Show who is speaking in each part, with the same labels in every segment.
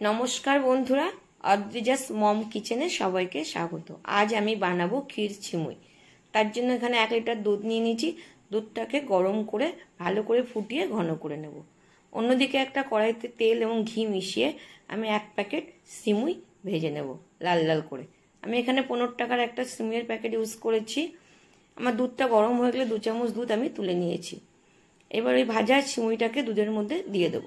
Speaker 1: নমস্কার বন্ধুরা, অদ্রিজাস মম কিচেনে সবাইকে স্বাগত। আজ আমি বানাবো ক্ষীর সিমুই। তার জন্য এখানে 1 লিটার দুধ নিয়ে নিয়েছি। দুধটাকে গরম করে ভালো করে ফুটিয়ে ঘন করে নেব। অন্যদিকে একটা কড়াইতে তেল এবং ঘি মিশিয়ে আমি 1 প্যাকেট সিমুই ভেজে নেব লাল লাল করে। আমি এখানে 15 টাকার একটা সিমুইয়ের প্যাকেট ইউজ করেছি। আমার দুধটা গরম হয়ে গেলে 2 চামচ দুধ আমি তুলে নিয়েছি। এবার ওই ভাজা সিমুইটাকে দুধের মধ্যে দিয়ে দেব।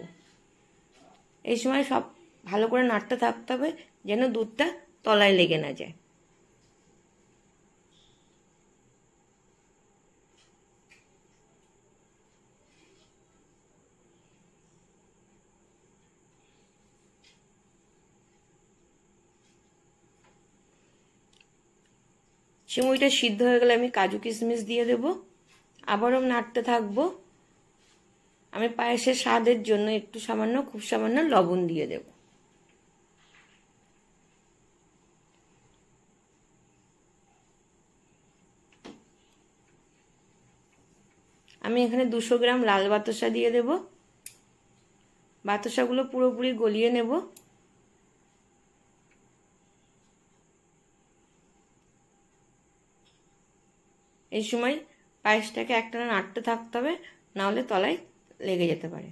Speaker 1: এই সময় সব ভালো করে নাড়তে থাকতে হবে যেন দুধটা তলায় লেগে না যায়। সিমুইটা সিদ্ধ হয়ে গেলে আমি কাজু কিশমিশ দিয়ে দেব। আবারও নাড়তে থাকবো। আমি পায়েসের স্বাদের জন্য একটু সামান্য খুব সামান্য লবণ দিয়ে দেব। আমি এখানে 200 গ্রাম লাল বাতাসা দিয়ে দেব। বাতাসাগুলো পুরোপুরি গলিয়ে নেব। এই সময় পায়েসটাকে একটানা নাড়তে থাকতে হবে, না হলে তলায় লেগে যেতে পারে।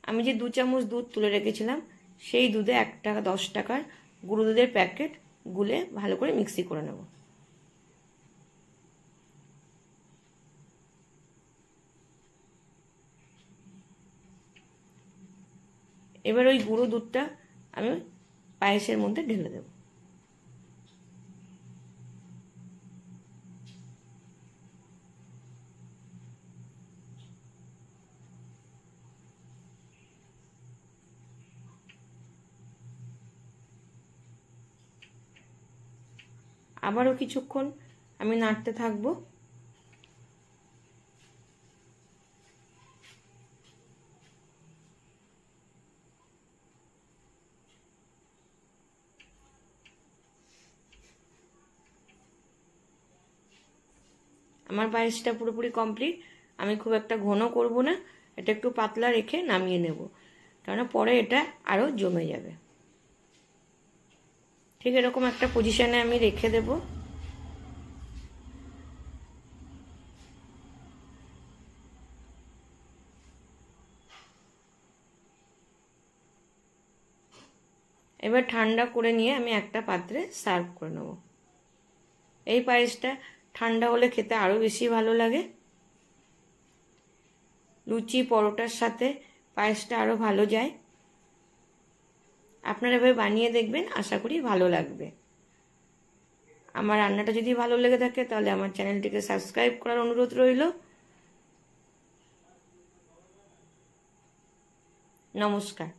Speaker 1: আমি যে 2 চামচ দুধ তুলে রেখেছিলাম সেই দুধে 1 টাকা 10 টাকার গুঁড়ো দুধের প্যাকেট গুলে ভালো করে মিক্সি করে নেব। এবার ওই গুঁড়ো দুধটা আমি পায়েসের মধ্যে ঢেলে দেব। আবারও কিছুক্ষণ আমি নাড়তে থাকবো। আমার পায়েসটা পুরোপুরি কমপ্লিট। আমি খুব একটা ঘন করব না, এটা একটু পাতলা রেখে নামিয়ে নেব, কারণ পরে এটা আরো জমে যাবে। ঠিক এরকম একটা পজিশনে আমি রেখে দেব। এবার ঠান্ডা করে নিয়ে আমি একটা পাত্রে সার্ভ করে নেব। এই পায়েসটা ঠান্ডা হলে খেতে আরো বেশি ভালো লাগে। লুচি পরোটার সাথে পায়েসটা আরো ভালো যায়। আপনারা এভাবে বানিয়ে দেখবেন, আশা করি ভালো লাগবে। আমার রান্নাটা যদি ভালো লেগে থাকে তাহলে আমার চ্যানেলটিকে সাবস্ক্রাইব করার অনুরোধ রইল। নমস্কার।